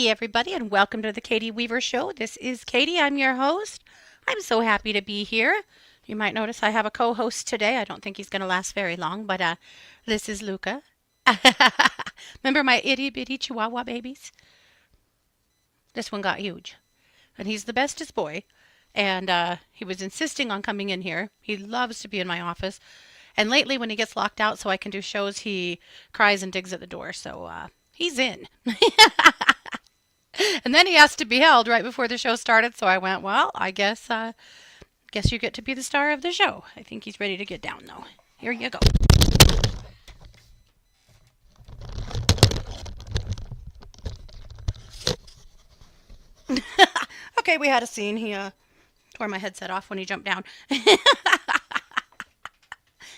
Hey, everybody, and welcome to the Katie Weaver Show. This is Katie. I'm your host. I'm so happy to be here. You might notice I have a co host today. I don't think he's going to last very long, but this is Luca. Remember my itty bitty chihuahua babies? This one got huge, and he's the bestest boy. And he was insisting on coming in here. He loves to be in my office. And lately, when he gets locked out so I can do shows, he cries and digs at the door. So he's in. And then he asked to be held right before the show started. So I went, well, I guess you get to be the star of the show. I think he's ready to get down, though. Here you go. Okay, we had a scene. He tore my headset off when he jumped down.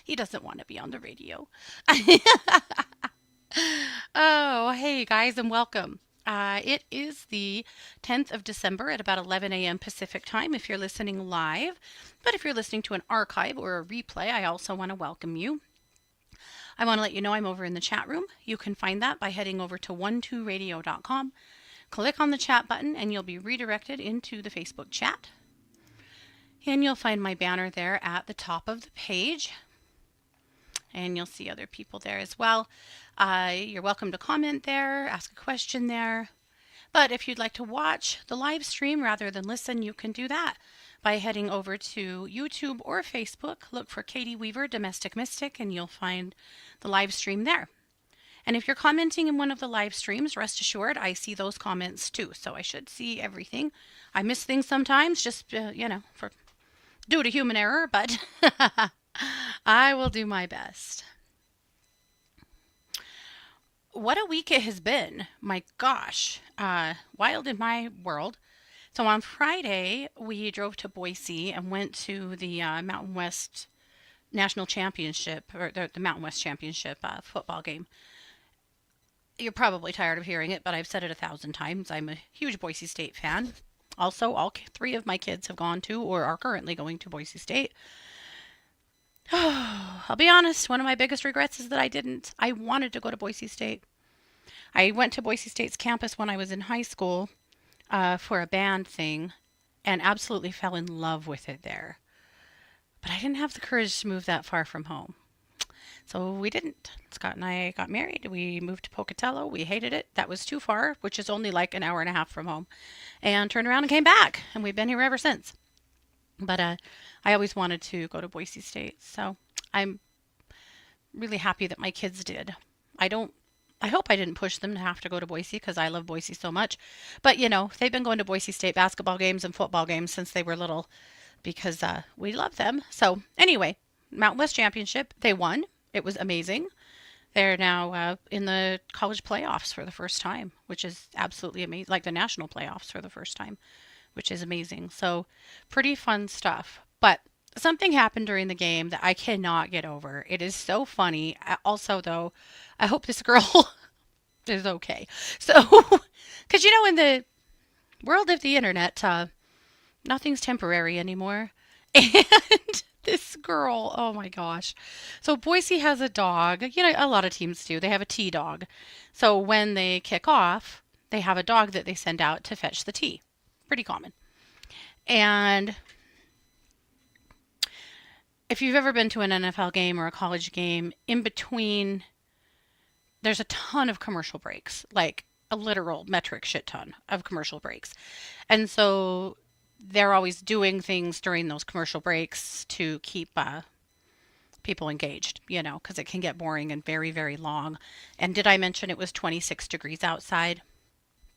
He doesn't want to be on the radio. Oh, hey guys, and welcome. It is the 10th of December at about 11 a.m. Pacific time if you're listening live. But if you're listening to an archive or a replay, I also want to welcome you. I want to let you know I'm over in the chat room. You can find that by heading over to 12radio.com. Click on the chat button and you'll be redirected into the Facebook chat. And you'll find my banner there at the top of the page. And you'll see other people there as well. You're welcome to comment there, ask a question there. But if you'd like to watch the live stream rather than listen, you can do that by heading over to YouTube or Facebook. Look for Katie Weaver, Domestic Mystic, and you'll find the live stream there. And if you're commenting in one of the live streams, rest assured I see those comments too. So I should see everything. I miss things sometimes, just, for due to human error, but I will do my best. What a week it has been. My gosh. Wild in my world. So on Friday, we drove to Boise and went to the Mountain West National Championship, or the Mountain West Championship football game. You're probably tired of hearing it, but I've said it 1,000 times. I'm a huge Boise State fan. Also, all three of my kids have gone to or are currently going to Boise State. I'll be honest, one of my biggest regrets is that I didn't. I wanted to go to Boise State. I went to Boise State's campus when I was in high school for a band thing and absolutely fell in love with it there. But I didn't have the courage to move that far from home. So we didn't. Scott and I got married. We moved to Pocatello. We hated it. That was too far, which is only like an hour and a half from home. And turned around and came back. And we've been here ever since. But I always wanted to go to Boise State. So I'm really happy that my kids did. I hope I didn't push them to have to go to Boise because I love Boise so much. But, they've been going to Boise State basketball games and football games since they were little because we love them. So anyway, Mountain West Championship, they won. It was amazing. They're now in the college playoffs for the first time, which is absolutely amazing, like the national playoffs for the first time, which is amazing. So pretty fun stuff. But something happened during the game that I cannot get over. It is so funny. Also, though, I hope this girl is okay. So, because in the world of the internet, nothing's temporary anymore. And this girl, oh my gosh. So Boise has a dog. A lot of teams do. They have a tea dog. So when they kick off, they have a dog that they send out to fetch the tea. Pretty common. And if you've ever been to an NFL game or a college game, in between, there's a ton of commercial breaks, like a literal metric shit ton of commercial breaks. And so they're always doing things during those commercial breaks to keep people engaged, because it can get boring and very, very long. And did I mention it was 26 degrees outside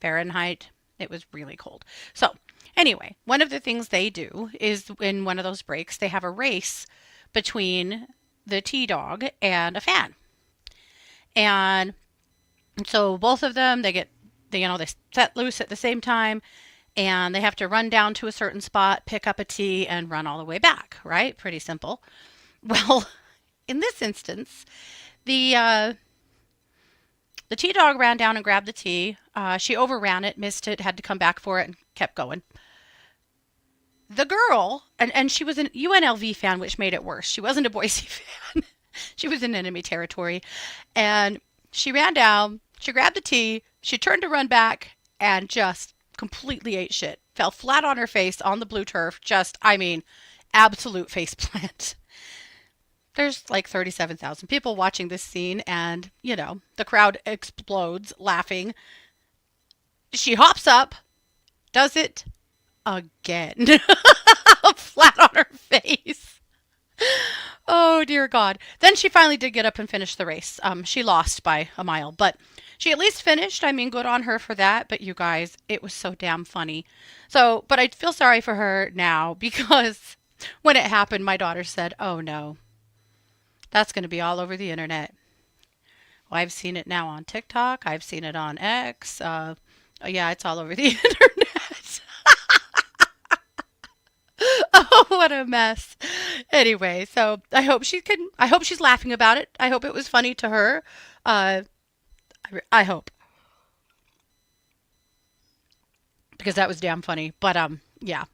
Fahrenheit? It was really cold. So anyway, one of the things they do is in one of those breaks, they have a race between the tea dog and a fan. And so both of them, they set loose at the same time and they have to run down to a certain spot, pick up a tea and run all the way back, right? Pretty simple. Well, in this instance, the tea dog ran down and grabbed the tea. She overran it, missed it, had to come back for it and kept going. The girl, and she was an UNLV fan, which made it worse. She wasn't a Boise fan. She was in enemy territory. And she ran down, she grabbed the tea, she turned to run back, and just completely ate shit. Fell flat on her face on the blue turf. Just, I mean, absolute face plant. There's like 37,000 people watching this scene, and, the crowd explodes laughing. She hops up, does it again. Flat on her face. Oh dear God. Then she finally did get up and finish the race. She lost by a mile, but she at least finished. I mean, good on her for that. But you guys, it was so damn funny. So, but I feel sorry for her now because when it happened, my daughter said, "Oh no, that's going to be all over the internet." Well, I've seen it now on TikTok. I've seen it on X. Yeah, it's all over the internet. Oh, what a mess. Anyway, so I hope she's laughing about it. I hope it was funny to her. Uh, I hope, because that was damn funny. But yeah.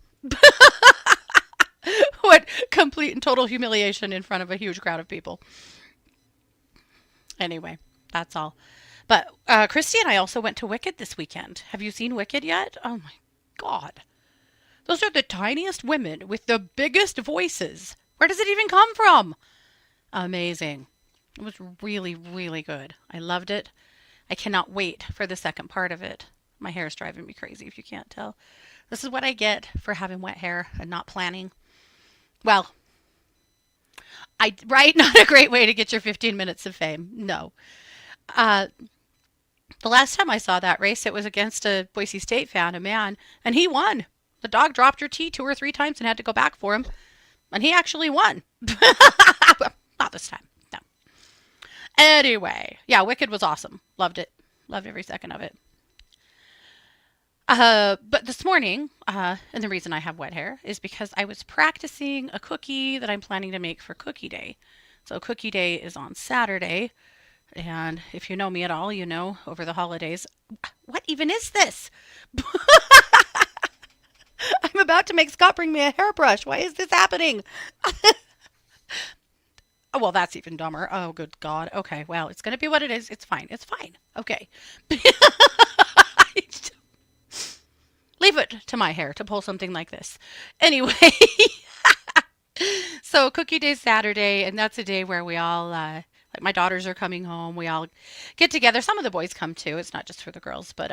What complete and total humiliation in front of a huge crowd of people. Anyway, that's all. But Christy and I also went to Wicked this weekend. Have you seen Wicked yet? Oh my God. Those are the tiniest women with the biggest voices. Where does it even come from? Amazing. It was really, really good. I loved it. I cannot wait for the second part of it. My hair is driving me crazy if you can't tell. This is what I get for having wet hair and not planning. Well, right? Not a great way to get your 15 minutes of fame. No. Uh, the last time I saw that race, it was against a Boise State fan, a man, and he won. The dog dropped her tea 2 or 3 times and had to go back for him, and he actually won. Not this time. No. Anyway, yeah, Wicked was awesome. Loved it. Loved every second of it. But this morning, and the reason I have wet hair is because I was practicing a cookie that I'm planning to make for Cookie Day. So Cookie Day is on Saturday, and if you know me at all, you know over the holidays, what even is this? I'm about to make Scott bring me a hairbrush. Why is this happening? Oh, well, that's even dumber. Oh, good God. Okay, well, it's going to be what it is. It's fine. It's fine. Okay. Leave it to my hair to pull something like this. Anyway, so Cookie Day Saturday, and that's a day where we all, like my daughters are coming home. We all get together. Some of the boys come too. It's not just for the girls, but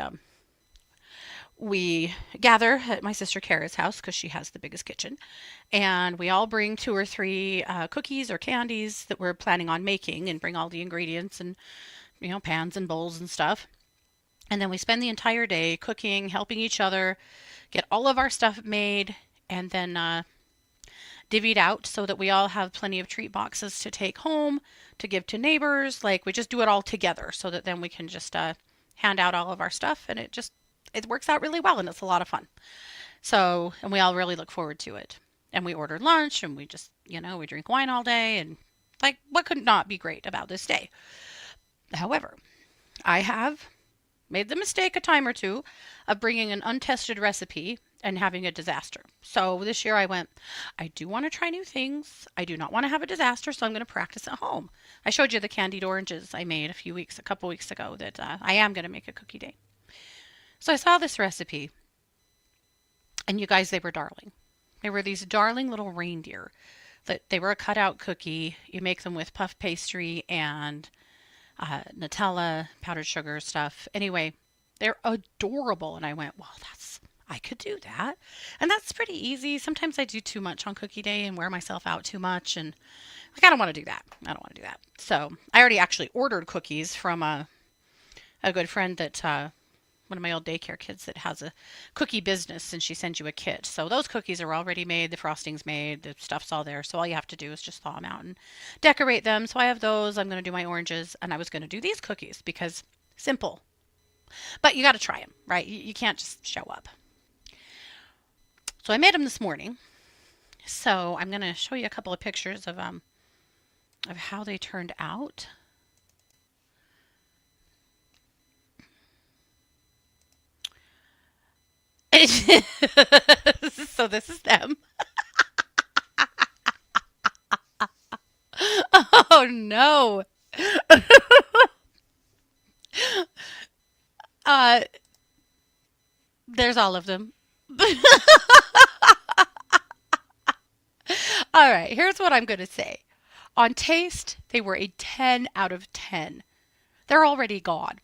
we gather at my sister Kara's house because she has the biggest kitchen, and we all bring 2 or 3 cookies or candies that we're planning on making, and bring all the ingredients and pans and bowls and stuff. And then we spend the entire day cooking, helping each other, get all of our stuff made, and then divvied out so that we all have plenty of treat boxes to take home, to give to neighbors. Like, we just do it all together so that then we can just hand out all of our stuff, and it works out really well, and it's a lot of fun. So, and we all really look forward to it. And we order lunch, and we just, we drink wine all day, and like, what could not be great about this day? However, I have made the mistake a time or two of bringing an untested recipe and having a disaster. So this year I went, I do want to try new things. I do not want to have a disaster, so I'm going to practice at home. I showed you the candied oranges I made a couple weeks ago that I am going to make a cookie day. So I saw this recipe, and you guys, they were darling. They were these darling little reindeer. That they were a cutout cookie. You make them with puff pastry and Nutella, powdered sugar stuff. Anyway, they're adorable. And I went, well, I could do that. And that's pretty easy. Sometimes I do too much on cookie day and wear myself out too much. And like, I don't want to do that. I don't want to do that. So I already actually ordered cookies from a good friend that, one of my old daycare kids that has a cookie business, and she sends you a kit. So those cookies are already made. The frosting's made. The stuff's all there. So all you have to do is just thaw them out and decorate them. So I have those. I'm going to do my oranges, and I was going to do these cookies because simple. But you got to try them, right? You can't just show up. So I made them this morning. So I'm going to show you a couple of pictures of how they turned out. So this is them. Oh no. uh There's all of them. All right, here's what I'm going to say. On taste, they were a 10 out of 10. They're already gone.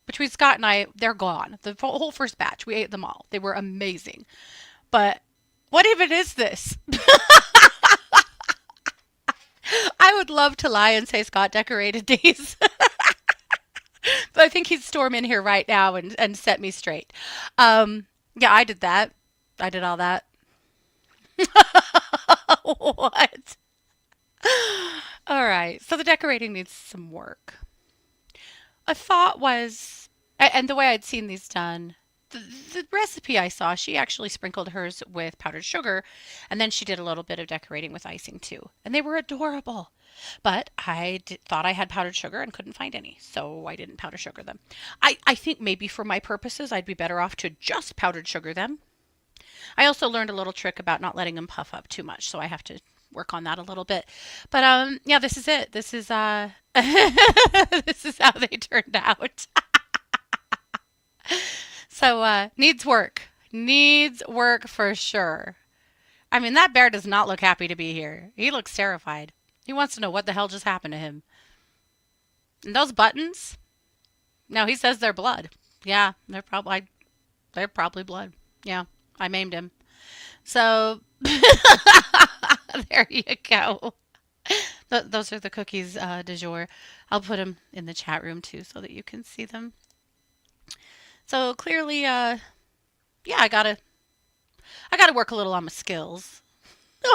Between Scott and I, they're gone. The whole first batch, we ate them all. They were amazing. But what even is this? I would love to lie and say Scott decorated these, but I think he'd storm in here right now and set me straight. Yeah, I did that. I did all that. What? All right. So the decorating needs some work. A thought was, and the way I'd seen these done, the recipe I saw, she actually sprinkled hers with powdered sugar, and then she did a little bit of decorating with icing too. And they were adorable. But thought I had powdered sugar and couldn't find any, so I didn't powder sugar them. I think maybe for my purposes, I'd be better off to just powdered sugar them. I also learned a little trick about not letting them puff up too much, so I have to work on that a little bit. But yeah, this is it. This is this is how they turned out. So needs work. Needs work for sure. I mean, that bear does not look happy to be here. He looks terrified. He wants to know what the hell just happened to him. And those buttons? No, he says they're blood. Yeah, they're probably blood. Yeah, I maimed him. So there you go. Those are the cookies du jour. I'll put them in the chat room too so that you can see them. So clearly, yeah, I gotta work a little on my skills,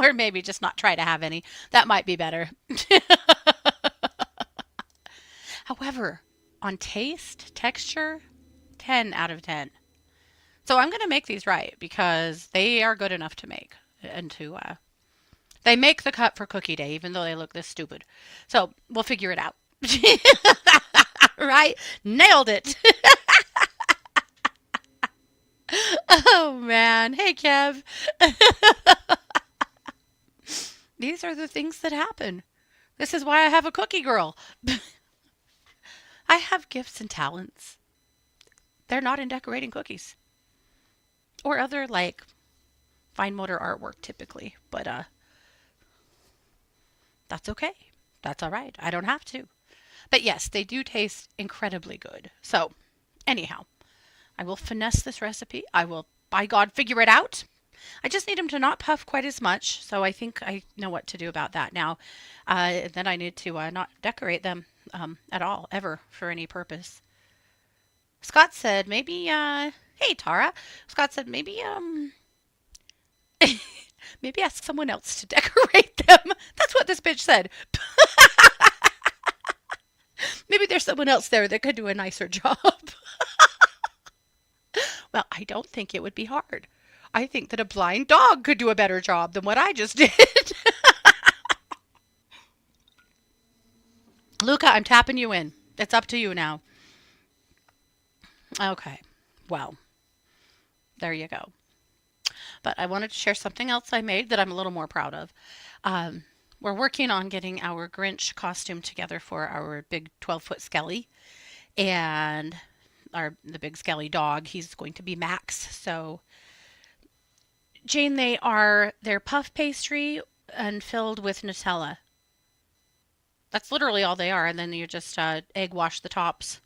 or maybe just not try to have any. That might be better. However, on taste, texture, 10 out of 10. So I'm gonna make these right because they are good enough to make and to they make the cut for cookie day, even though they look this stupid. So we'll figure it out. Right? Nailed it. Oh man. Hey Kev. These are the things that happen. This is why I have a cookie girl. I have gifts and talents. They're not in decorating cookies or other like fine motor artwork typically, but that's okay. That's all right. I don't have to. But yes, they do taste incredibly good. So, anyhow, I will finesse this recipe. I will, by God, figure it out. I just need them to not puff quite as much. So I think I know what to do about that now. Then I need to not decorate them at all, ever, for any purpose. Scott said maybe, hey Tara. Scott said maybe, maybe ask someone else to decorate them. That's what this bitch said. Maybe there's someone else there that could do a nicer job. Well, I don't think it would be hard. I think that a blind dog could do a better job than what I just did. Luca, I'm tapping you in. It's up to you now. Okay. Well, there you go. But I wanted to share something else I made that I'm a little more proud of. We're working on getting our Grinch costume together for our big 12-foot Skelly. And the big Skelly dog, he's going to be Max. So Jane, they're puff pastry and filled with Nutella. That's literally all they are. And then you just egg wash the tops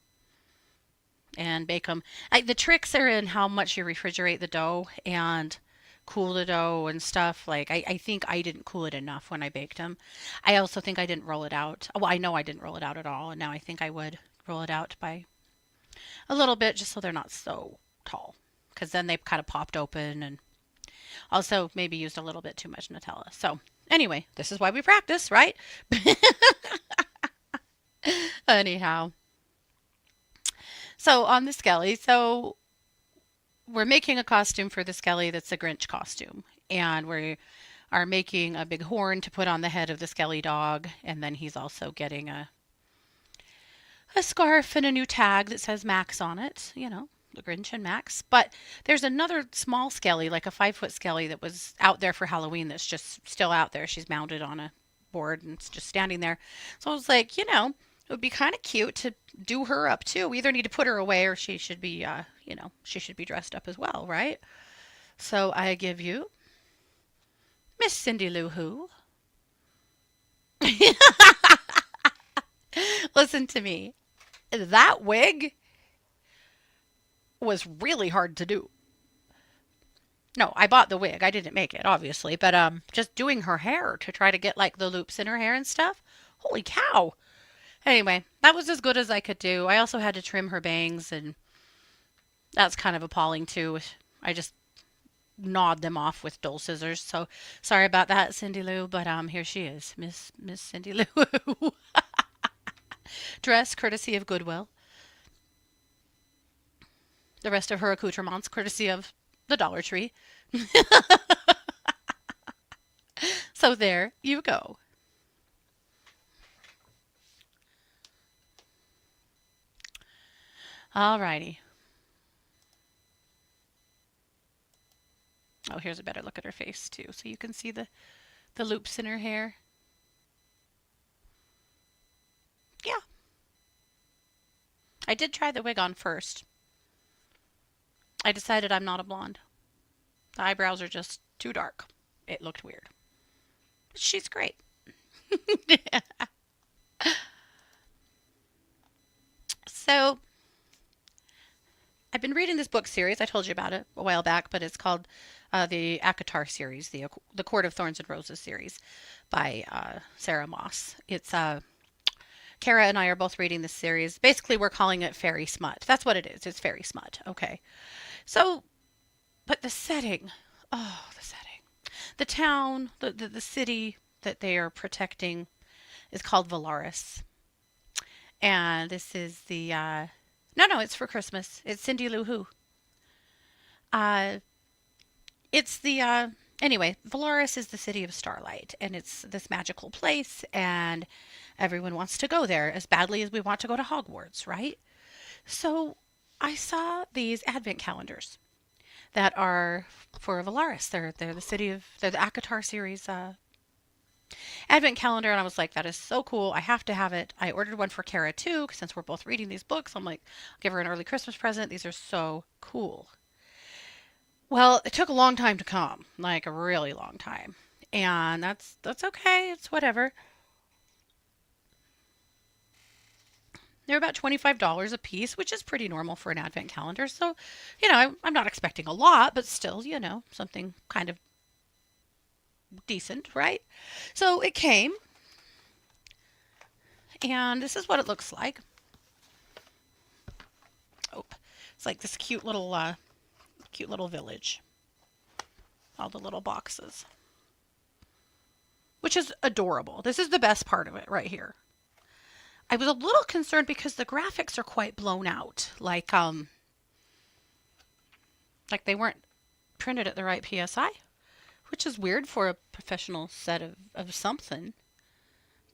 and bake them. The tricks are in how much you refrigerate the dough and cool the dough and stuff. Like I think I didn't cool it enough when I baked them. I also think I didn't roll it out. Well, I know I didn't roll it out at all, and now I think I would roll it out by a little bit just so they're not so tall. Because then they kind of popped open, and also maybe used a little bit too much Nutella. So anyway, this is why we practice, right? Anyhow. So on the Skelly, so we're making a costume for the Skelly that's a Grinch costume. And we are making a big horn to put on the head of the Skelly dog. And then he's also getting a scarf and a new tag that says Max on it, the Grinch and Max. But there's another small Skelly, like a 5-foot Skelly that was out there for Halloween that's just still out there. She's mounted on a board and it's just standing there. So I was like, it would be kind of cute to do her up too. We either need to put her away or she should be, she should be dressed up as well, right? So I give you Miss Cindy Lou Who. Listen to me. That wig was really hard to do. No, I bought the wig. I didn't make it, obviously, but just doing her hair to try to get like the loops in her hair and stuff. Holy cow. Anyway, that was as good as I could do. I also had to trim her bangs, and that's kind of appalling too. I just gnawed them off with dull scissors. So sorry about that, Cindy Lou, but here she is, Miss Cindy Lou. Dress courtesy of Goodwill. The rest of her accoutrements courtesy of the Dollar Tree. So there you go. Alrighty. Oh, here's a better look at her face too, so you can see the loops in her hair. Yeah, I did try the wig on first. I decided I'm not a blonde. The eyebrows are just too dark. It looked weird. But she's great. So I've been reading this book series. I told you about it a while back, but it's called the Akatar series, the Court of Thorns and Roses series by Sarah Moss. It's Kara and I are both reading this series. Basically, we're calling it fairy smut. That's what it is. It's fairy smut. Okay. So, but the setting, oh, the setting. The town, the city that they are protecting is called Valaris. And this is the, no, it's for Christmas. It's Cindy Lou Who. Uh, it's the, anyway, Valaris is the city of starlight, and it's this magical place, and everyone wants to go there as badly as we want to go to Hogwarts, right? So I saw these advent calendars that are for Valaris. They're they're the Akatar series advent calendar, and I was like, that is so cool. I have to have it. I ordered one for Kara too, since we're both reading these books. I'm like, I'll give her an early Christmas present. These are so cool. Well, it took a long time to come, like a really long time. And that's okay. It's whatever. They're about $25 a piece, which is pretty normal for an advent calendar. So, I'm not expecting a lot, but still, something kind of decent, right? So it came, and this is what it looks like. Oh, it's like this cute little village. All the little boxes, which is adorable. This is the best part of it right here. I was a little concerned because the graphics are quite blown out, like they weren't printed at the right PSI, which is weird for a professional set of something.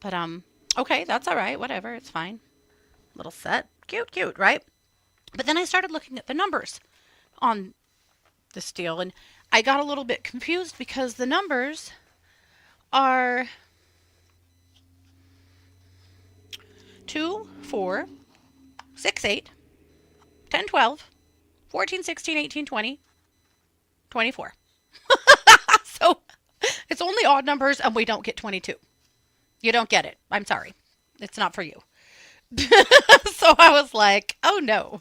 But okay, that's all right. Whatever, it's fine. Little set, cute, right? But then I started looking at the numbers on this deal, and I got a little bit confused because the numbers are 2, 4, 6, 8, 10, 12, 14, 16, 18, 20, 24. So it's only odd numbers, and we don't get 22. You don't get it. I'm sorry. It's not for you. So I was like, oh no,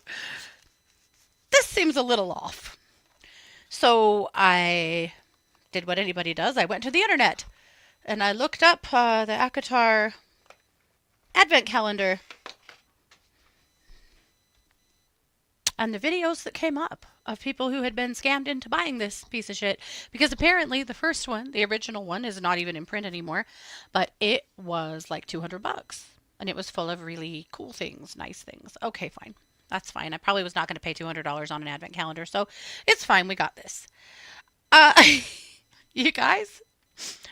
this seems a little off. So I did what anybody does. I went to the internet and I looked up the Akatar advent calendar and the videos that came up of people who had been scammed into buying this piece of shit, because apparently the first one, the original one, is not even in print anymore, but it was like $200 and it was full of really cool things, nice things. Okay, fine. That's fine. I probably was not going to pay $200 on an advent calendar, so it's fine. We got this. Uh, you guys,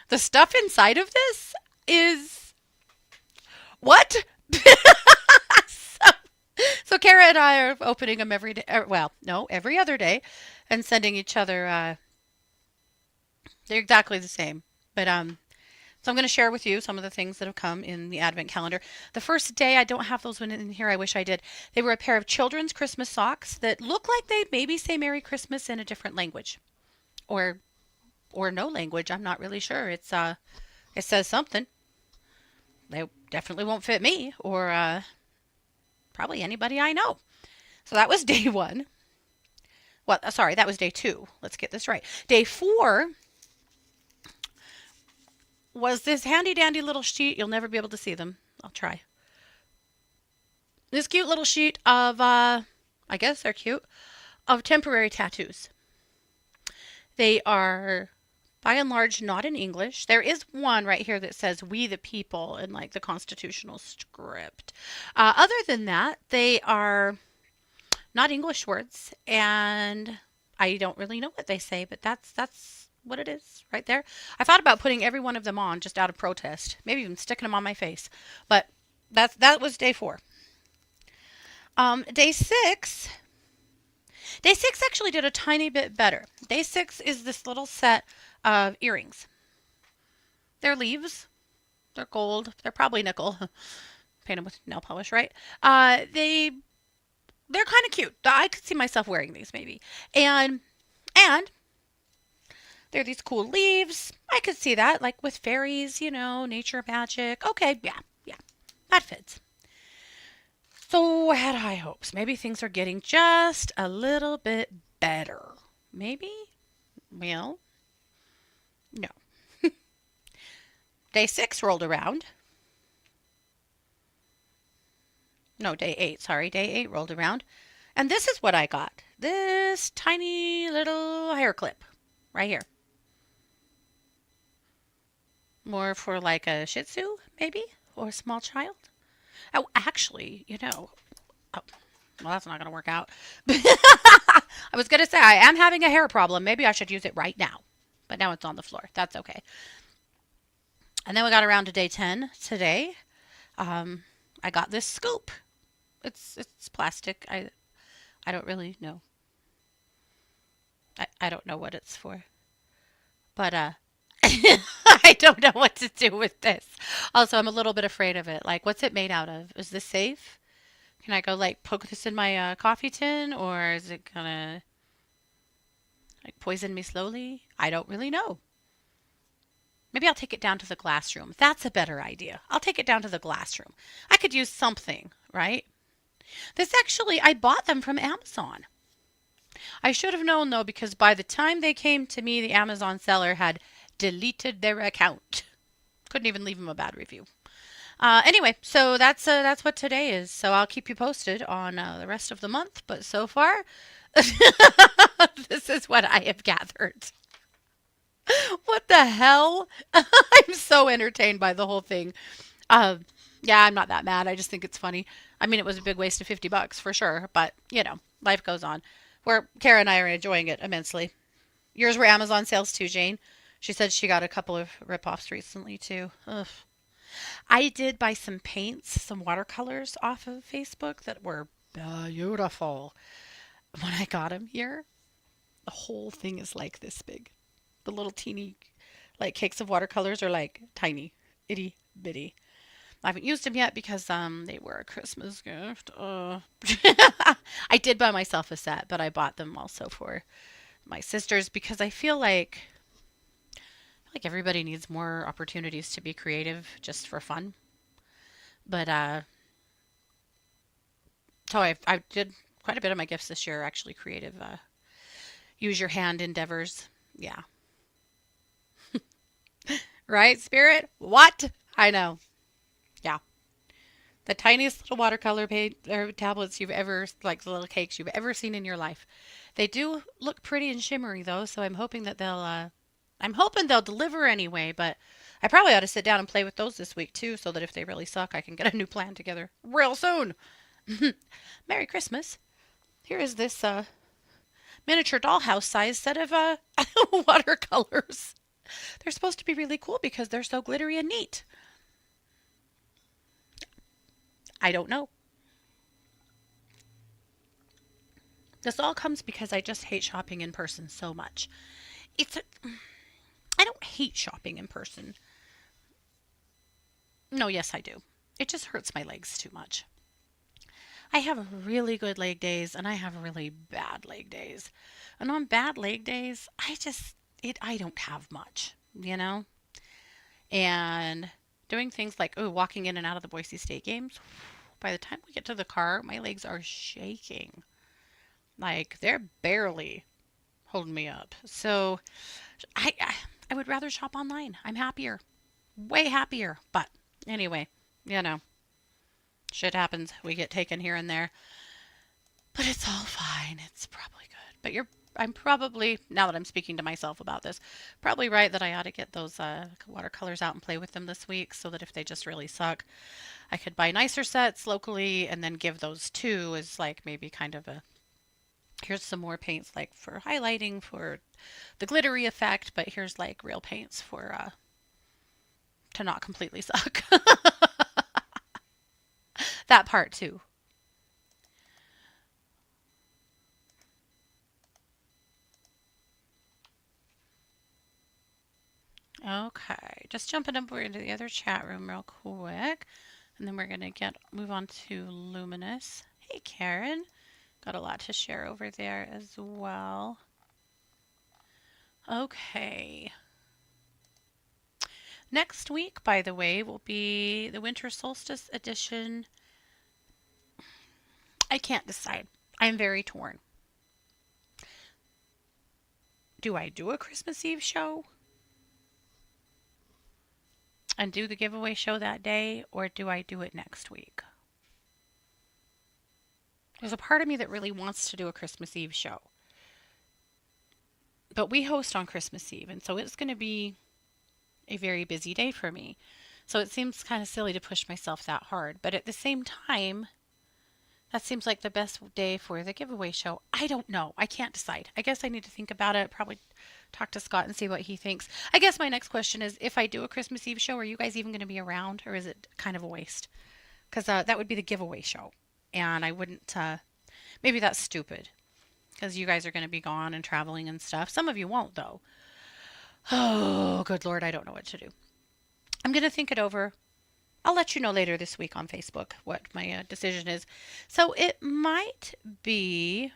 the stuff inside of this is what? so, so Kara and I are opening them every day. Well, no, every other day, and sending each other. They're exactly the same, but So I'm going to share with you some of the things that have come in the advent calendar. The first day, I don't have those one in here. I wish I did. They were a pair of children's Christmas socks that look like they maybe say Merry Christmas in a different language, or no language. I'm not really sure. It says something. They definitely won't fit me or probably anybody I know. So that was day one. Well, sorry, that was day two. Let's get this right. Day four was this handy dandy little sheet. You'll never be able to see them. I'll try. This cute little sheet of, I guess they're cute, of temporary tattoos. They are by and large not in English. There is one right here that says "We the People" in like the constitutional script. Other than that, they are not English words, and I don't really know what they say, but that's what it is right there. I thought about putting every one of them on just out of protest, maybe even sticking them on my face, but that was day four. Day six. Day six actually did a tiny bit better. Day six is this little set of earrings. They're leaves. They're gold. They're probably nickel. Paint them with nail polish, right? They're kind of cute. I could see myself wearing these maybe. And they're these cool leaves. I could see that, like with fairies, nature magic. Okay, yeah, that fits. So I had high hopes. Maybe things are getting just a little bit better. Maybe? Well, no. Day six rolled around. No, day eight, sorry. Day eight rolled around. And this is what I got. This tiny little hair clip right here. More for like a Shih Tzu, maybe? Or a small child? Oh, actually, oh, well, that's not going to work out. I was going to say, I am having a hair problem. Maybe I should use it right now. But now it's on the floor. That's okay. And then we got around to day 10 today. I got this scoop. It's plastic. I don't really know. I don't know what it's for. But I don't know what to do with this. Also, I'm a little bit afraid of it. Like, what's it made out of? Is this safe? Can I go like poke this in my coffee tin, or is it gonna like poison me slowly? I don't really know. Maybe I'll take it down to the glass room. That's a better idea. I'll take it down to the glass room. I could use something, right? This actually, I bought them from Amazon. I should have known though, because by the time they came to me, the Amazon seller had deleted their account. Couldn't even leave them a bad review. Anyway, so that's what today is. So I'll keep you posted on the rest of the month. But so far, this is what I have gathered. What the hell? I'm so entertained by the whole thing. Yeah, I'm not that mad. I just think it's funny. I mean, it was a big waste of $50 for sure, but life goes on. Where Kara and I are enjoying it immensely. Yours were Amazon sales too, Jane. She said she got a couple of rip-offs recently too. Ugh. I did buy some paints, some watercolors off of Facebook that were beautiful. When I got them here, the whole thing is like this big. The little teeny, like cakes of watercolors are like tiny, itty bitty. I haven't used them yet because they were a Christmas gift. I did buy myself a set, but I bought them also for my sisters because I feel like everybody needs more opportunities to be creative just for fun. But so I did quite a bit of my gifts this year actually creative. Use your hand endeavors. Yeah. Right, Spirit? What? I know. Yeah. The tiniest little watercolor paint or tablets you've ever, like the little cakes you've ever seen in your life. They do look pretty and shimmery though, so I'm hoping they'll deliver anyway, but I probably ought to sit down and play with those this week too, so that if they really suck, I can get a new plan together real soon. Merry Christmas. Here is this miniature dollhouse size set of watercolors. They're supposed to be really cool because they're so glittery and neat. I don't know. This all comes because I just hate shopping in person so much. It's a, I don't hate shopping in person. No, yes, I do. It just hurts my legs too much. I have really good leg days and I have really bad leg days. And on bad leg days, I don't have much, you know? And doing things like, oh, walking in and out of the Boise State games, by the time we get to the car, my legs are shaking. Like they're barely holding me up. So I would rather shop online. I'm happier, way happier. But anyway, you know, shit happens. We get taken here and there. But it's all fine. It's probably good. But I'm probably, now that I'm speaking to myself about this, probably right that I ought to get those watercolors out and play with them this week so that if they just really suck, I could buy nicer sets locally and then give those two as like maybe kind of a, here's some more paints like for highlighting for the glittery effect, but here's like real paints for to not completely suck. That part too. Okay, just jumping up into the other chat room real quick, and then we're gonna get move on to Luminous. Hey, Karen, got a lot to share over there as well. Okay, next week, by the way, will be the Winter Solstice edition. I can't decide. I'm very torn. Do I do a Christmas Eve show and do the giveaway show that day, or do I do it next week? There's a part of me that really wants to do a Christmas Eve show. But we host on Christmas Eve, and so it's going to be a very busy day for me. So it seems kind of silly to push myself that hard. But at the same time, that seems like the best day for the giveaway show. I don't know. I can't decide. I guess I need to think about it. Probably talk to Scott and see what he thinks. I guess my next question is if I do a Christmas Eve show, are you guys even going to be around or is it kind of a waste? Because that would be the giveaway show. And I wouldn't, maybe that's stupid because you guys are going to be gone and traveling and stuff. Some of you won't, though. Oh, good Lord, I don't know what to do. I'm going to think it over. I'll let you know later this week on Facebook what my decision is. So it might be,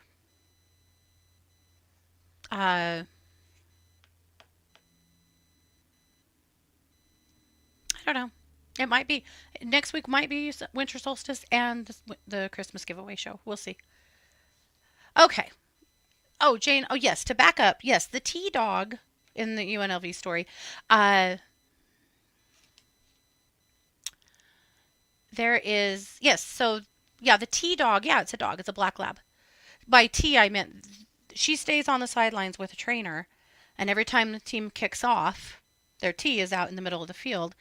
I don't know. It might be next week. Might be winter solstice and the Christmas giveaway show. We'll see. Okay. Oh, Jane. Oh, yes. To back up, yes, the T dog in the UNLV story. Uh, there is yes. So yeah, the T dog. Yeah, it's a dog. It's a black lab. By T, I meant she stays on the sidelines with a trainer, and every time the team kicks off, their T is out in the middle of the field.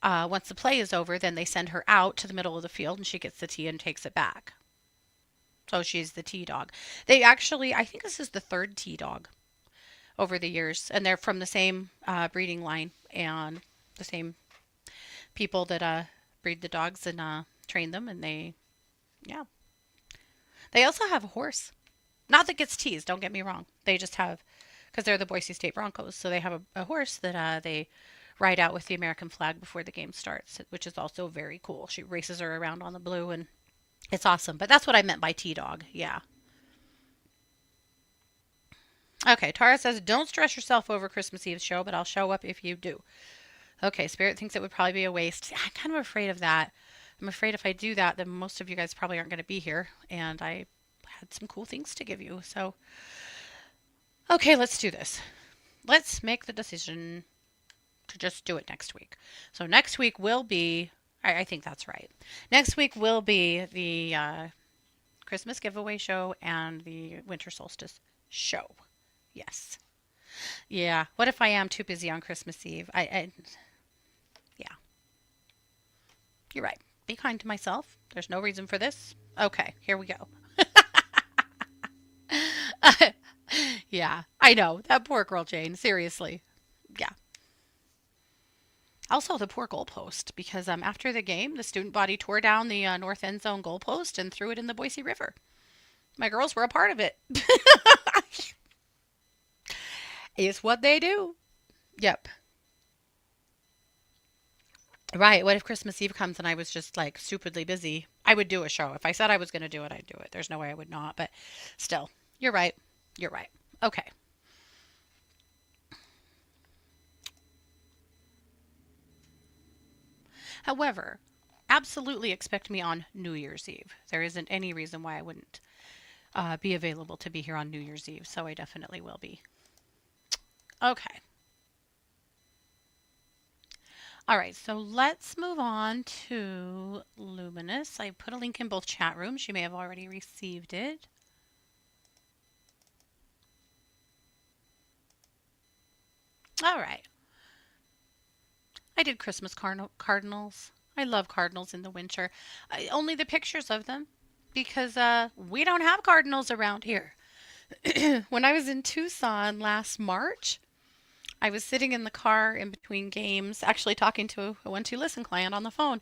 Once the play is over, then they send her out to the middle of the field, and she gets the T and takes it back. So she's the T dog. They actually, I think this is the third T dog over the years, and they're from the same breeding line and the same people that breed the dogs and train them, and they, yeah. They also have a horse. Not that gets teased, don't get me wrong. They just have, because they're the Boise State Broncos, so they have a horse that they ride out with the American flag before the game starts, which is also very cool. She races her around on the blue, and it's awesome. But that's what I meant by T-Dog. Yeah. Okay, Tara says, don't stress yourself over Christmas Eve show, but I'll show up if you do. Okay, Spirit thinks it would probably be a waste. I'm kind of afraid of that. I'm afraid if I do that, then most of you guys probably aren't going to be here, and I had some cool things to give you. So, okay, let's do this. Let's make the decision to just do it next week. So next week will be, I think that's right. Next week will be the Christmas giveaway show and the winter solstice show. Yes. Yeah. What if I am too busy on Christmas Eve? Yeah. You're right. Be kind to myself. There's no reason for this. Okay, here we go. Yeah, I know. That poor girl, Jane. Seriously. Yeah. Also, the poor goalpost because after the game, the student body tore down the north end zone goalpost and threw it in the Boise River. My girls were a part of it. It's what they do. Yep. Right. What if Christmas Eve comes and I was just like stupidly busy? I would do a show. If I said I was going to do it, I'd do it. There's no way I would not. But still, you're right. You're right. Okay. However, absolutely expect me on New Year's Eve. There isn't any reason why I wouldn't be available to be here on New Year's Eve. So I definitely will be. Okay. All right. So let's move on to Luminous. I put a link in both chat rooms. You may have already received it. All right. I did Christmas cardinals. I love cardinals in the winter. Only the pictures of them because we don't have cardinals around here. When I was in Tucson last March, I was sitting in the car in between games, actually talking to a one two listen client on the phone.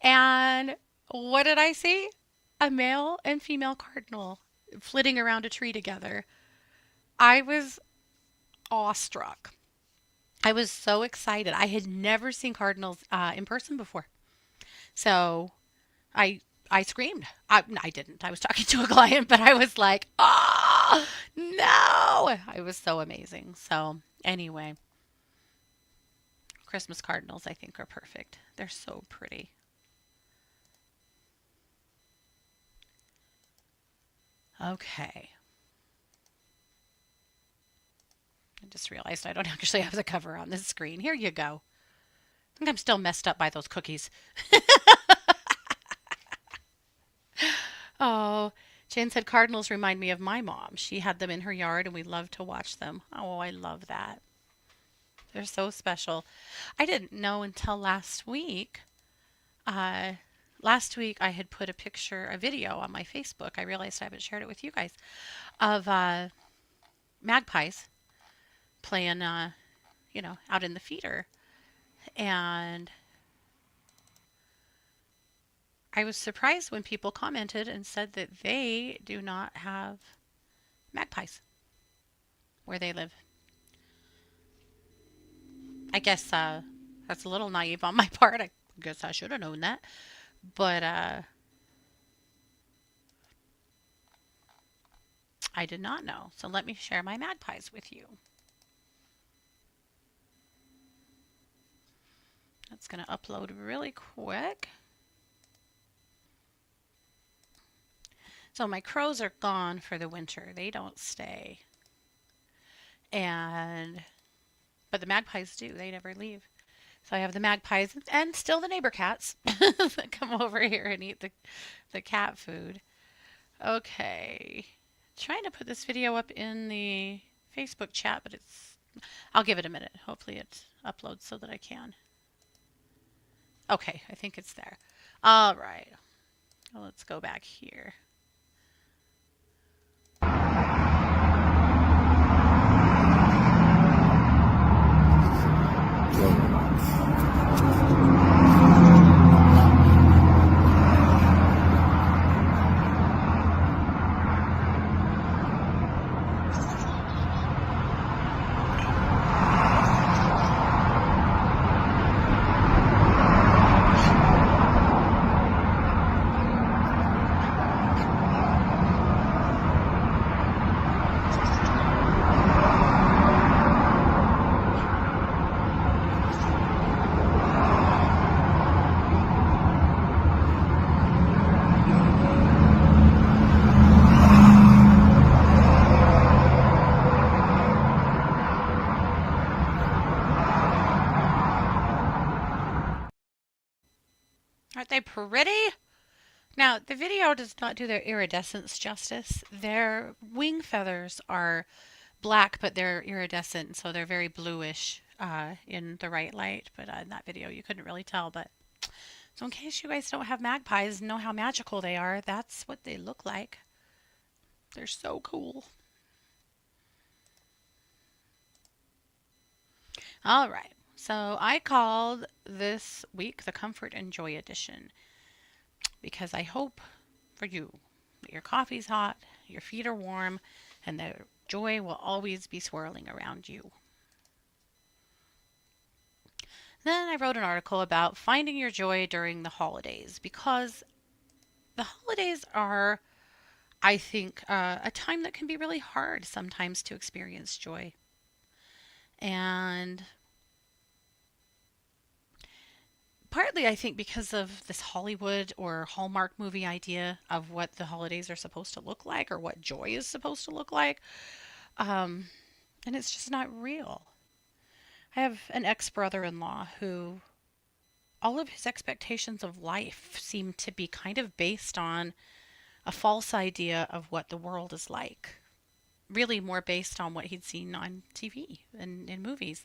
And what did I see? A male and female cardinal flitting around a tree together. I was awestruck. I was so excited. I had never seen cardinals in person before. So I I screamed. I didn't. I was talking to a client, but I was like, "Oh, no." It was so amazing. So, anyway, Christmas cardinals I think are perfect. They're so pretty. Okay. I just realized I don't actually have the cover on this screen. Here you go. I think I'm still messed up by those cookies. Oh, Jen said cardinals remind me of my mom. She had them in her yard and we loved to watch them. Oh, I love that. They're so special. I didn't know until last week. Uh, Last week I had put a picture, a video on my Facebook. I realized I haven't shared it with you guys of magpies playing, out in the feeder. And I was surprised when people commented and said that they do not have magpies where they live. I guess that's a little naive on my part. I guess I should have known that. But I did not know. So let me share my magpies with you. That's going to upload really quick. So my crows are gone for the winter. They don't stay. And but the magpies do. They never leave. So I have the magpies and still the neighbor cats that come over here and eat the cat food. Okay. Trying to put this video up in the Facebook chat, but I'll give it a minute. Hopefully it uploads so that I can. Okay, I think it's there. All right. Well, let's go back here. Aren't they pretty? Now, the video does not do their iridescence justice. Their wing feathers are black, but they're iridescent, so they're very bluish in the right light. But in that video, you couldn't really tell. But so, in case you guys don't have magpies and know how magical they are, that's what they look like. They're so cool. All right. So I called this week the Comfort and Joy Edition because I hope for you that your coffee's hot, your feet are warm, and the joy will always be swirling around you. Then I wrote an article about finding your joy during the holidays because the holidays are, I think, a time that can be really hard sometimes to experience joy. And partly, I think, because of this Hollywood or Hallmark movie idea of what the holidays are supposed to look like or what joy is supposed to look like. Um, and it's just not real. I have an ex brother in law who all of his expectations of life seem to be kind of based on a false idea of what the world is like. Really, more based on what he'd seen on TV and in movies.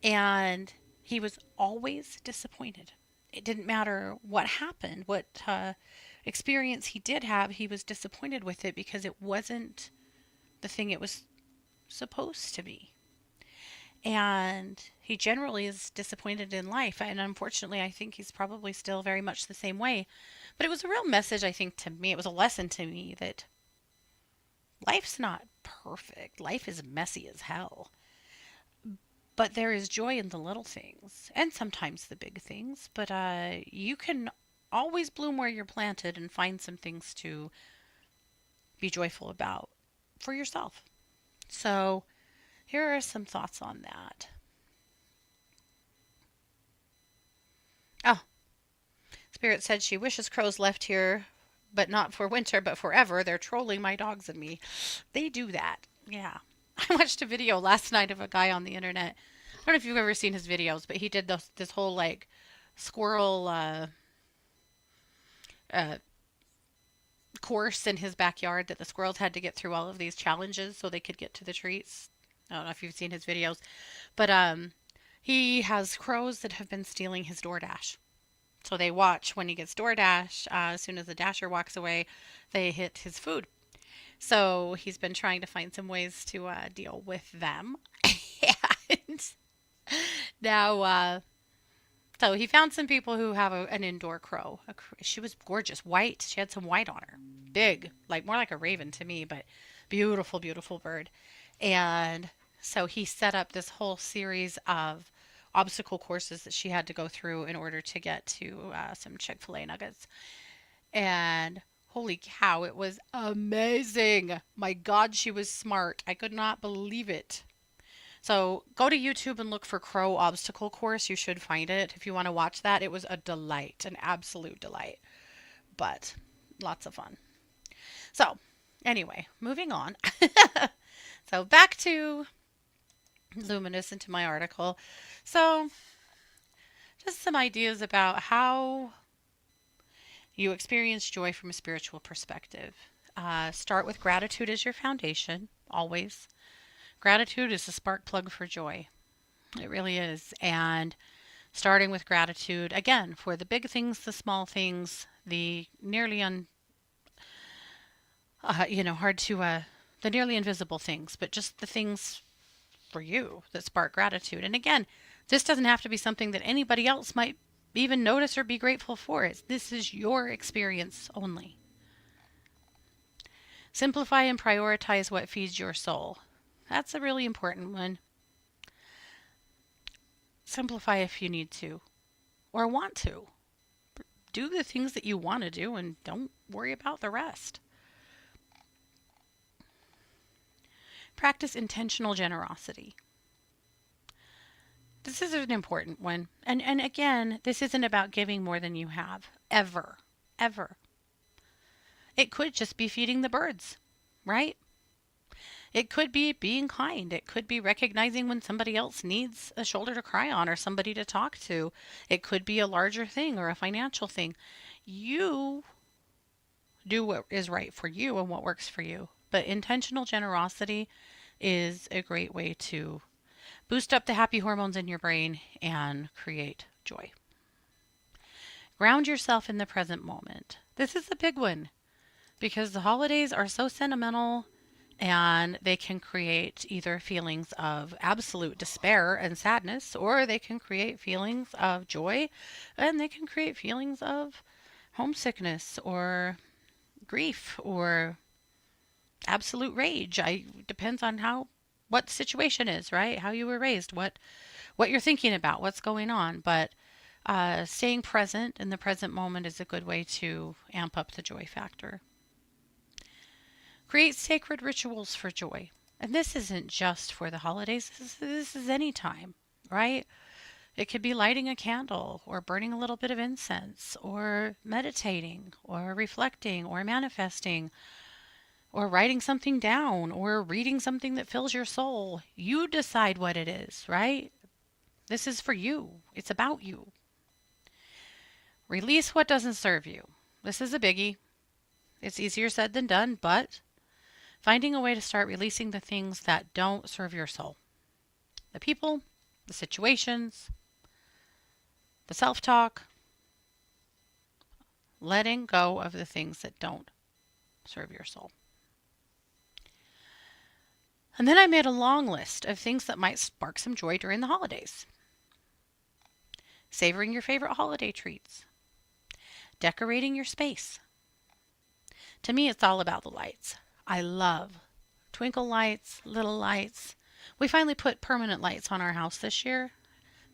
And he was always disappointed. It didn't matter what happened, what experience he did have, he was disappointed with it because it wasn't the thing it was supposed to be. And he generally is disappointed in life. And unfortunately, I think he's probably still very much the same way. But it was a real message, I think, to me. It was a lesson to me that life's not perfect. Life is messy as hell. But there is joy in the little things and sometimes the big things. But you can always bloom where you're planted and find some things to be joyful about for yourself. So, here are some thoughts on that. Oh, Spirit said she wishes crows left here, but not for winter, but forever. They're trolling my dogs and me. They do that. Yeah. I watched a video last night of a guy on the internet. I don't know if you've ever seen his videos, but he did this whole like squirrel uh, course in his backyard that the squirrels had to get through all of these challenges so they could get to the treats. I don't know if you've seen his videos, but he has crows that have been stealing his DoorDash. So they watch when he gets DoorDash. As soon as the dasher walks away, they hit his food. So he's been trying to find some ways to deal with them. And now, so he found some people who have an indoor crow. She was gorgeous, white. She had some white on her, big, like more like a raven to me, but beautiful, beautiful bird. And so he set up this whole series of obstacle courses that she had to go through in order to get to some Chick-fil-A nuggets. And holy cow, it was amazing. My God, she was smart. I could not believe it. So go to YouTube and look for Crow Obstacle Course. You should find it if you want to watch that. It was a delight, an absolute delight, but lots of fun. So, anyway, moving on. So, back to Luminous into my article. So, just some ideas about how you experience joy from a spiritual perspective. Start with gratitude as your foundation, always. Gratitude is the spark plug for joy. It really is. And starting with gratitude, again, for the big things, the small things, the nearly hard to, the nearly invisible things, but just the things for you that spark gratitude. And again, this doesn't have to be something that anybody else might even notice or be grateful for. This is your experience only. Simplify and prioritize what feeds your soul. That's a really important one. Simplify if you need to or want to. Do the things that you want to do and don't worry about the rest. Practice intentional generosity. This is an important one. And again, this isn't about giving more than you have. Ever. Ever. It could just be feeding the birds, right? It could be being kind. It could be recognizing when somebody else needs a shoulder to cry on or somebody to talk to. It could be a larger thing or a financial thing. You do what is right for you and what works for you. But intentional generosity is a great way to boost up the happy hormones in your brain and create joy. Ground yourself in the present moment. This is a big one because the holidays are so sentimental and they can create either feelings of absolute despair and sadness, or they can create feelings of joy, and they can create feelings of homesickness or grief or absolute rage. Depends on how what the situation is, right? How you were raised, what you're thinking about, what's going on. But staying present in the present moment is a good way to amp up the joy factor. Create sacred rituals for joy. And this isn't just for the holidays, this is any time, right? It could be lighting a candle or burning a little bit of incense or meditating or reflecting or manifesting or writing something down or reading something that fills your soul. You decide what it is, right? This is for you. It's about you. Release what doesn't serve you. This is a biggie. It's easier said than done, but finding a way to start releasing the things that don't serve your soul. The people, the situations, the self talk, letting go of the things that don't serve your soul. And then I made a long list of things that might spark some joy during the holidays. Savoring your favorite holiday treats, decorating your space. To me, it's all about the lights. I love twinkle lights, little lights. We finally put permanent lights on our house this year.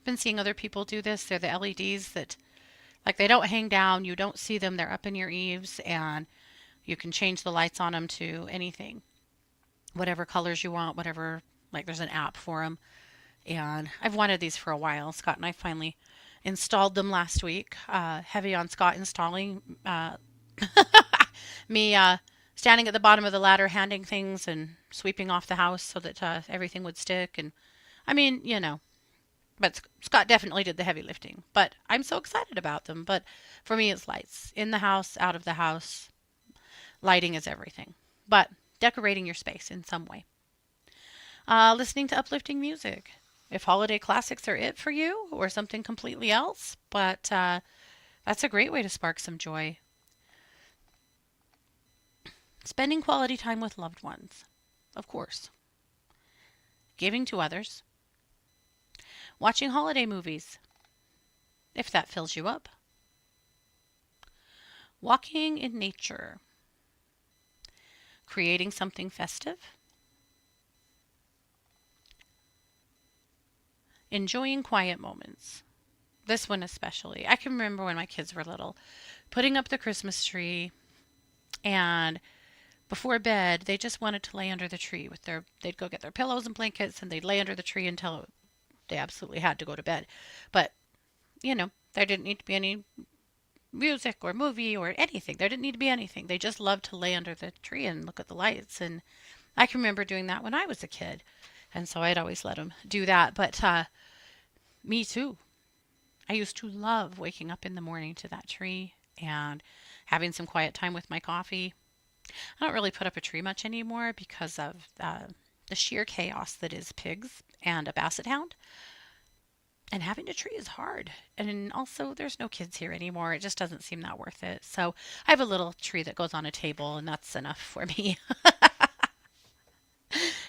Been seeing other people do this. They're the LEDs that, like, they don't hang down. You don't see them. They're up in your eaves, and you can change the lights on them to anything, whatever colors you want, whatever. Like, there's an app for them. And I've wanted these for a while. Scott and I finally installed them last week. Heavy on Scott installing. Me standing at the bottom of the ladder, handing things and sweeping off the house so that everything would stick. And I mean, but Scott definitely did the heavy lifting. But I'm so excited about them. But for me, it's lights. In the house, out of the house. Lighting is everything. But decorating your space in some way. Listening to uplifting music. If holiday classics are it for you or something completely else. But that's a great way to spark some joy. Spending quality time with loved ones, of course. Giving to others. Watching holiday movies, if that fills you up. Walking in nature. Creating something festive. Enjoying quiet moments. This one especially. I can remember when my kids were little, putting up the Christmas tree, and before bed, they just wanted to lay under the tree they'd go get their pillows and blankets and they'd lay under the tree until they absolutely had to go to bed. But, there didn't need to be any music or movie or anything. There didn't need to be anything. They just loved to lay under the tree and look at the lights. And I can remember doing that when I was a kid. And so I'd always let them do that. But me too. I used to love waking up in the morning to that tree and having some quiet time with my coffee. I don't really put up a tree much anymore because of the sheer chaos that is pigs and a basset hound. And having a tree is hard. And also, there's no kids here anymore. It just doesn't seem that worth it. So I have a little tree that goes on a table, and that's enough for me.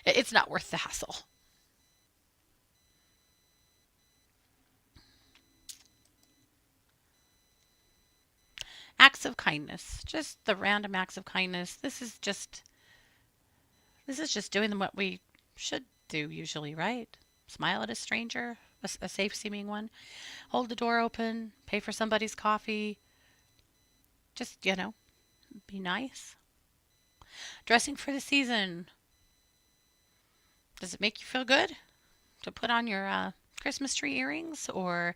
It's not worth the hassle. Acts of kindness, just the random acts of kindness. This is just doing what we should do usually, right? Smile at a stranger, a safe seeming one. Hold the door open, pay for somebody's coffee. Just, be nice. Dressing for the season. Does it make you feel good to put on your Christmas tree earrings or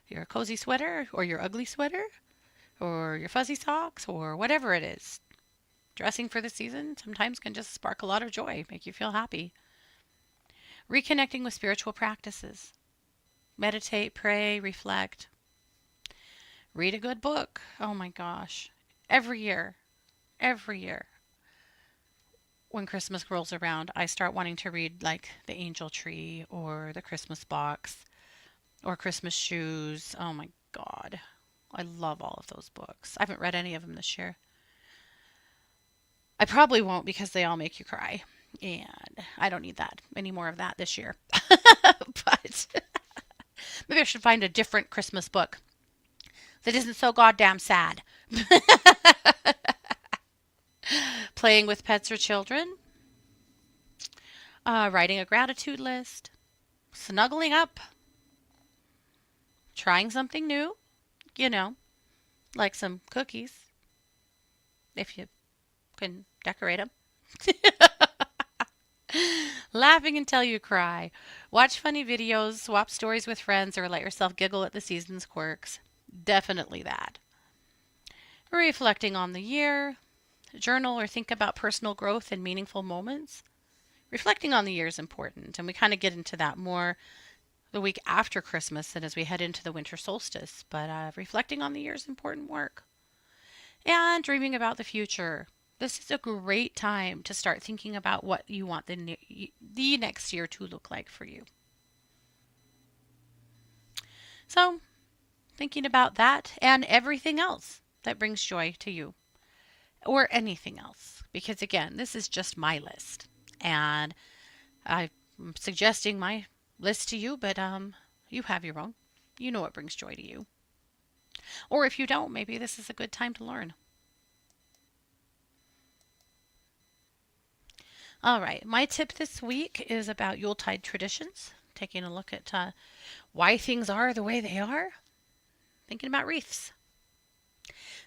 your cozy sweater or your ugly sweater or your fuzzy socks or whatever it is? Dressing for the season sometimes can just spark a lot of joy, make you feel happy. Reconnecting with spiritual practices. Meditate, pray, reflect. Read a good book. Oh my gosh. Every year, when Christmas rolls around, I start wanting to read like The Angel Tree or The Christmas Box or Christmas Shoes. Oh my God. I love all of those books. I haven't read any of them this year. I probably won't because they all make you cry. And I don't need that any more of that this year. But maybe I should find a different Christmas book that isn't so goddamn sad. Playing with pets or children. Writing a gratitude list, snuggling up, trying something new, you know, like some cookies, if you can decorate them. Laughing until you cry. Watch funny videos, swap stories with friends, or let yourself giggle at the season's quirks. Definitely that. Reflecting on the year. Journal or think about personal growth and meaningful moments. Reflecting on the year is important, and we kind of get into that more the week after Christmas and as we head into the winter solstice. But reflecting on the year is important work. And dreaming about the future. This is a great time to start thinking about what you want the next year to look like for you. So, thinking about that and everything else that brings joy to you or anything else. Because again, this is just my list. And I'm suggesting my list to you, but you have your own. You know what brings joy to you. Or if you don't, maybe this is a good time to learn. All right, my tip this week is about Yuletide traditions, taking a look at why things are the way they are, thinking about wreaths.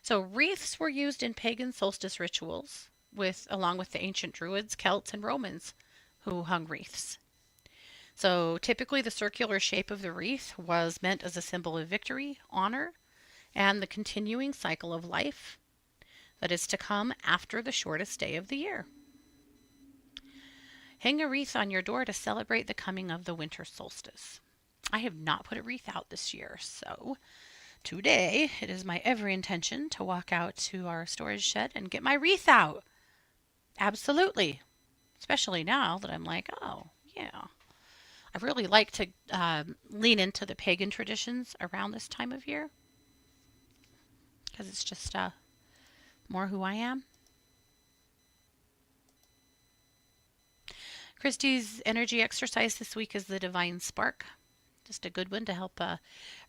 So, wreaths were used in pagan solstice rituals, along with the ancient Druids, Celts, and Romans who hung wreaths. So, typically, the circular shape of the wreath was meant as a symbol of victory, honor, and the continuing cycle of life that is to come after the shortest day of the year. Hang a wreath on your door to celebrate the coming of the winter solstice. I have not put a wreath out this year, so today it is my every intention to walk out to our storage shed and get my wreath out. Absolutely. Especially now that I'm like, oh, yeah. I really like to lean into the pagan traditions around this time of year because it's just more who I am. Christy's energy exercise this week is the Divine Spark. Just a good one to help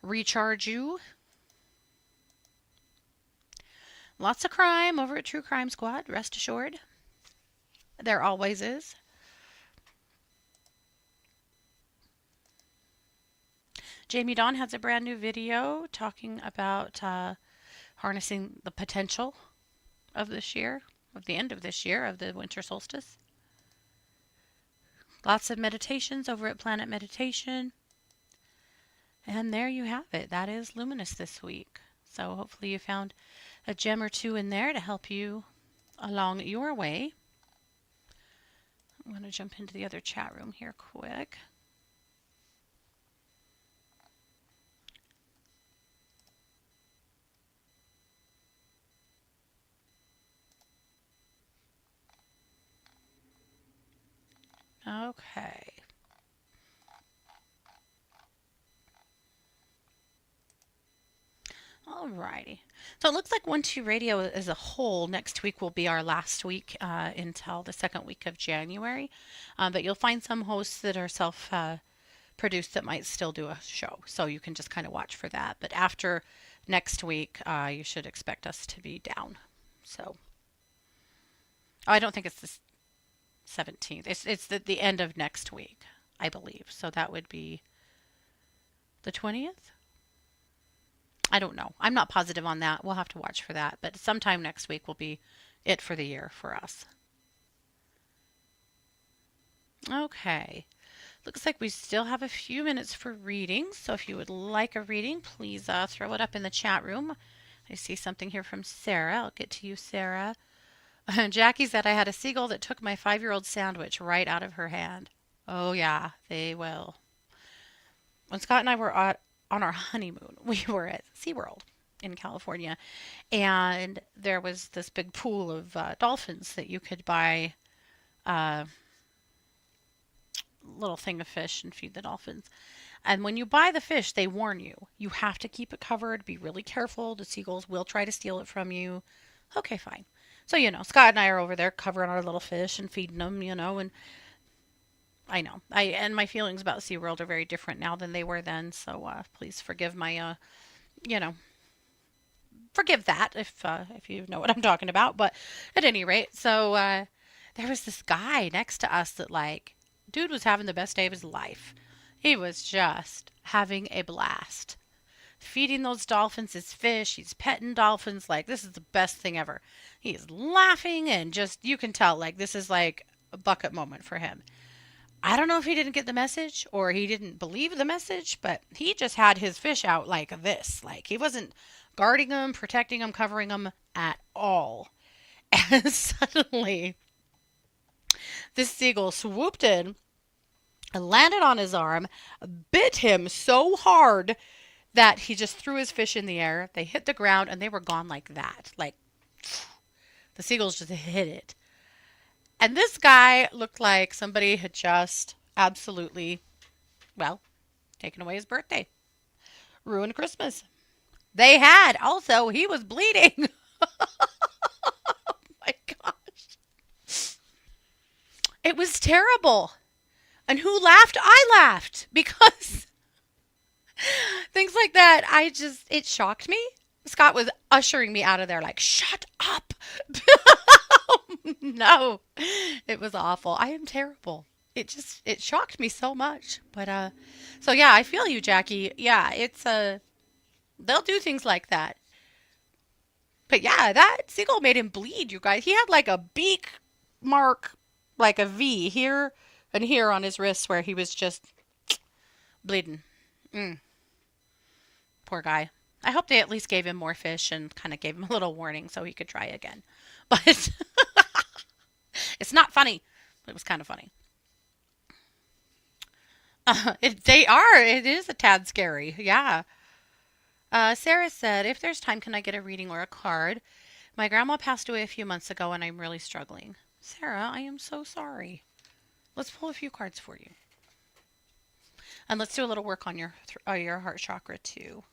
recharge you. Lots of crime over at True Crime Squad, rest assured. There always is. Jamie Dawn has a brand new video talking about harnessing the potential of this year, of the end of this year, of the winter solstice. Lots of meditations over at Planet Meditation. And there you have it. That is Luminous this week. So hopefully you found a gem or two in there to help you along your way. I'm going to jump into the other chat room here quick. Okay. Alrighty. So it looks like 1-2 Radio as a whole next week will be our last week until the second week of January. But you'll find some hosts that are self-produced that might still do a show. So you can just kind of watch for that. But after next week, you should expect us to be down. So, oh, I don't think it's the 17th. It's the end of next week, I believe. So that would be the 20th. I don't know. I'm not positive on that. We'll have to watch for that. But sometime next week will be it for the year for us. Okay. Looks like we still have a few minutes for readings. So if you would like a reading, please throw it up in the chat room. I see something here from Sarah. I'll get to you, Sarah. Jackie said I had a seagull that took my 5-year-old sandwich right out of her hand. Oh, yeah, they will. When Scott and I were on our honeymoon, we were at SeaWorld in California, and there was this big pool of dolphins that you could buy a little thing of fish and feed the dolphins. And when you buy the fish, they warn you. You have to keep it covered, be really careful. The seagulls will try to steal it from you. Okay, fine. So, Scott and I are over there covering our little fish and feeding them, and I know. And my feelings about SeaWorld are very different now than they were then. So please forgive my, you know, forgive that if you know what I'm talking about. But at any rate, so there was this guy next to us that like Dude was having the best day of his life. He was just having a blast. Feeding those dolphins his fish. He's petting dolphins like this is the best thing ever. He's laughing and just, you can tell, like, this is like a bucket moment for him. I don't know if he didn't get the message or he didn't believe the message, but he just had his fish out like this. Like, he wasn't guarding them, protecting them, covering them at all. And suddenly, this seagull swooped in and landed on his arm, bit him so hard that he just threw his fish in the air. They hit the ground and they were gone like that. Like, the seagulls just hit it. And this guy looked like somebody had just absolutely, well, taken away his birthday, ruined Christmas. They had. Also, he was bleeding. My gosh. It was terrible. And who laughed? I laughed because things like that, it shocked me. Scott was ushering me out of there like, shut up. No, it was awful. I am terrible. It shocked me so much. So yeah, I feel you, Jackie. Yeah, they'll do things like that. But yeah, that seagull made him bleed, you guys. He had like a beak mark, like a V here and here on his wrist where he was just bleeding. Mm, poor guy. I hope they at least gave him more fish and kind of gave him a little warning so he could try again. But it's not funny. It was kind of funny. They are. It is a tad scary. Yeah. Sarah said, if there's time, can I get a reading or a card? My grandma passed away a few months ago and I'm really struggling. Sarah, I am so sorry. Let's pull a few cards for you. And let's do a little work on your heart chakra too.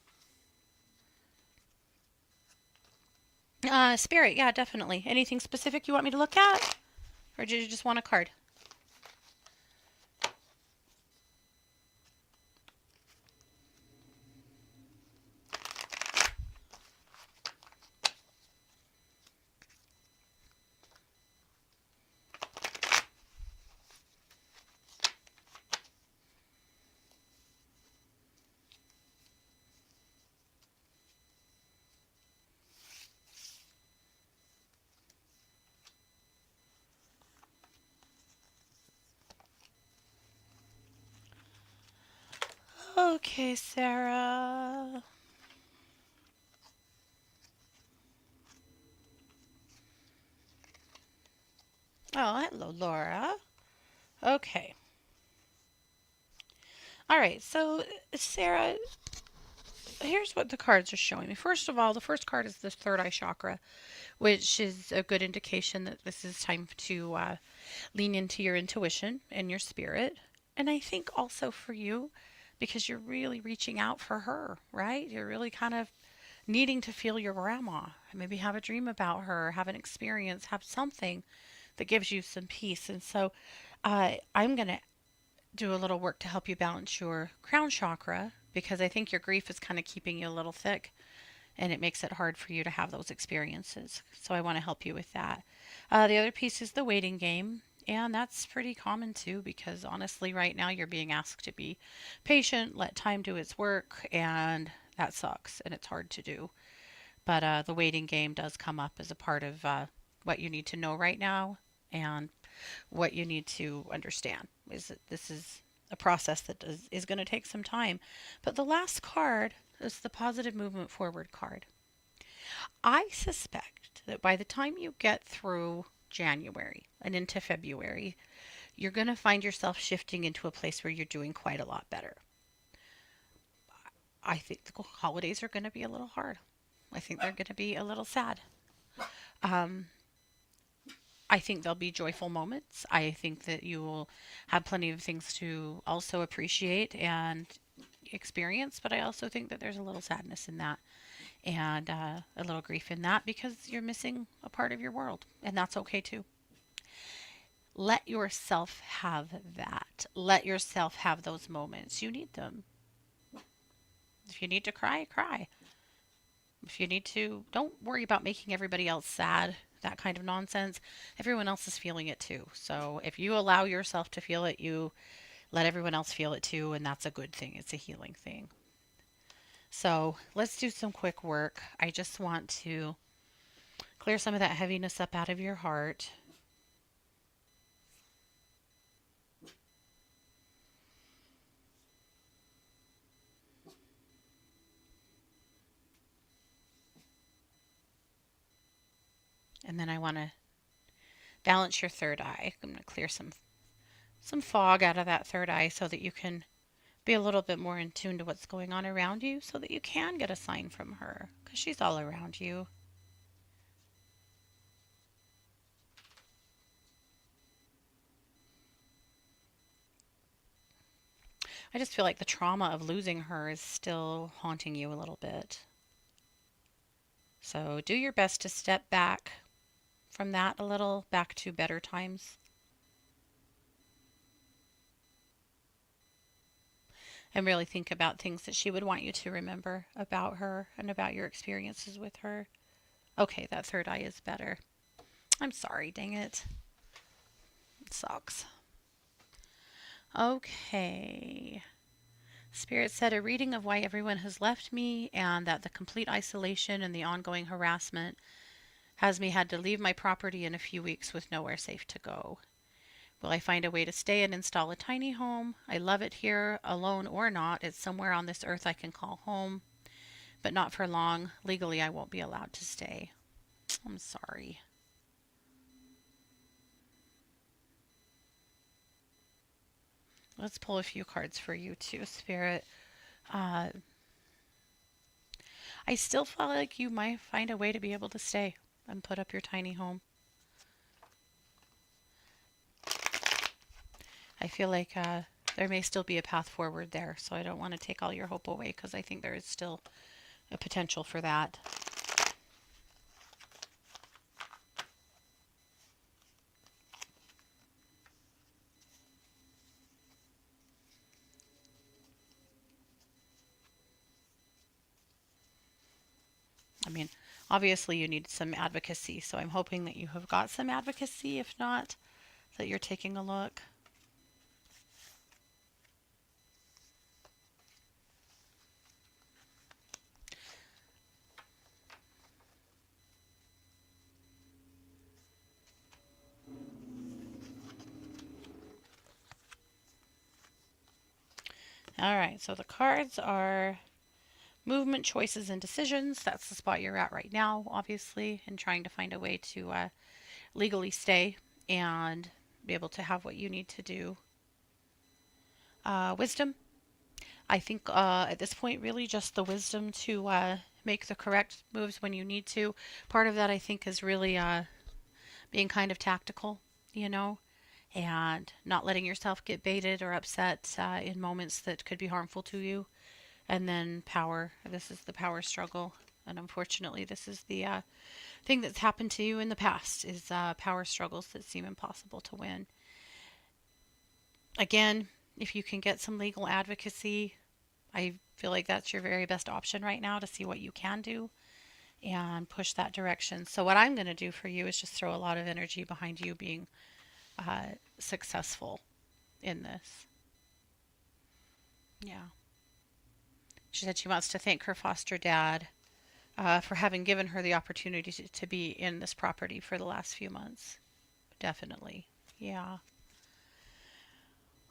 Spirit, yeah, definitely. Anything specific you want me to look at? Or did you just want a card? Okay, Sarah. Oh, hello, Laura. Okay. All right, so Sarah, here's what the cards are showing me. First of all, the first card is the third eye chakra, which is a good indication that this is time to lean into your intuition and your spirit. And I think also for you, because you're really reaching out for her, right? You're really kind of needing to feel your grandma, maybe have a dream about her, have an experience, have something that gives you some peace. And so I'm going to do a little work to help you balance your crown chakra because I think your grief is kind of keeping you a little thick and it makes it hard for you to have those experiences. So I want to help you with that. The other piece is the waiting game. And that's pretty common too, because honestly, right now you're being asked to be patient, let time do its work, and that sucks and it's hard to do. But the waiting game does come up as a part of what you need to know right now and what you need to understand is that this is a process that is going to take some time. But the last card is the positive movement forward card. I suspect that by the time you get through January and into February, you're going to find yourself shifting into a place where you're doing quite a lot better. I think the holidays are going to be a little hard. I think they're going to be a little sad. Um, I think there'll be joyful moments. I think that you will have plenty of things to also appreciate and experience, but I also think that there's a little sadness in that and a little grief in that because you're missing a part of your world, and that's okay too. Let yourself have that. Let yourself have those moments. You need them. If you need to cry, cry. If you need to, don't worry about making everybody else sad. that kind of nonsense, everyone else is feeling it too. So if you allow yourself to feel it, you let everyone else feel it too, and that's a good thing. It's a healing thing. So let's do some quick work. I just want to clear some of that heaviness up out of your heart. And then I want to balance your third eye. I'm going to clear some fog out of that third eye so that you can be a little bit more in tune to what's going on around you so that you can get a sign from her because she's all around you. I just feel like the trauma of losing her is still haunting you a little bit. So do your best to step back from that a little, back to better times, and really think about things that she would want you to remember about her and about your experiences with her. Okay, that third eye is better. I'm sorry, dang it. It sucks. Okay. Spirit said a reading of why everyone has left me and that the complete isolation and the ongoing harassment has me had to leave my property in a few weeks with nowhere safe to go. Will I find a way to stay and install a tiny home? I love it here, alone or not. It's somewhere on this earth I can call home, but not for long. Legally, I won't be allowed to stay. I'm sorry. Let's pull a few cards for you too, Spirit. Uh, I still feel like you might find a way to be able to stay and put up your tiny home. I feel like there may still be a path forward there, so I don't want to take all your hope away because I think there is still a potential for that. I mean, obviously you need some advocacy, so I'm hoping that you have got some advocacy. If not, that you're taking a look. All right, so the cards are movement, choices, and decisions. That's the spot you're at right now, obviously, and trying to find a way to legally stay and be able to have what you need to do. Wisdom. I think at this point, really just the wisdom to make the correct moves when you need to. Part of that, I think, is really being kind of tactical, you know, and not letting yourself get baited or upset in moments that could be harmful to you. And then power. This is the power struggle. And unfortunately, this is the thing that's happened to you in the past is power struggles that seem impossible to win. Again, if you can get some legal advocacy, I feel like that's your very best option right now to see what you can do and push that direction. So what I'm going to do for you is just throw a lot of energy behind you being successful in this. Yeah. She said she wants to thank her foster dad for having given her the opportunity to be in this property for the last few months. Definitely. Yeah.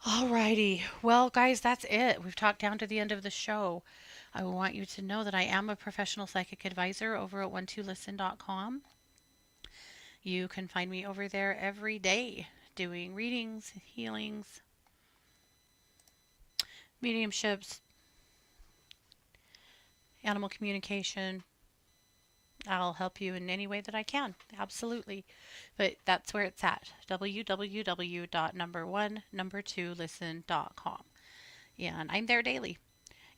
Alrighty. Well, guys, that's it. We've talked down to the end of the show. I want you to know that I am a professional psychic advisor over at 12listen.com. You can find me over there every day doing readings, healings, mediumships, animal communication. I'll help you in any way that I can. Absolutely. But that's where it's at. www.number2listen.com. And I'm there daily.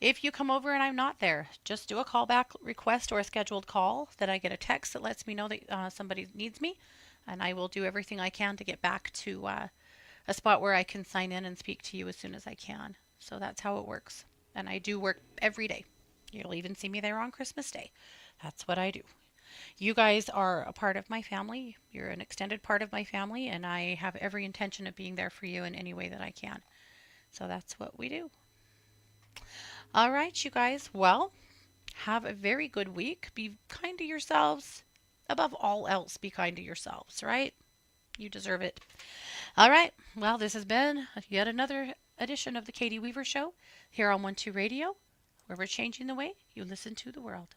If you come over and I'm not there, just do a callback request or a scheduled call. Then I get a text that lets me know that somebody needs me. And I will do everything I can to get back to a spot where I can sign in and speak to you as soon as I can. So that's how it works. And I do work every day. You'll even see me there on Christmas Day. That's what I do. You guys are a part of my family. You're an extended part of my family, and I have every intention of being there for you in any way that I can. So that's what we do. All right, you guys. Well, have a very good week. Be kind to yourselves. Above all else, be kind to yourselves, right? You deserve it. All right. Well, this has been yet another edition of the Katie Weaver Show here on 1 2 Radio, where we're changing the way you listen to the world.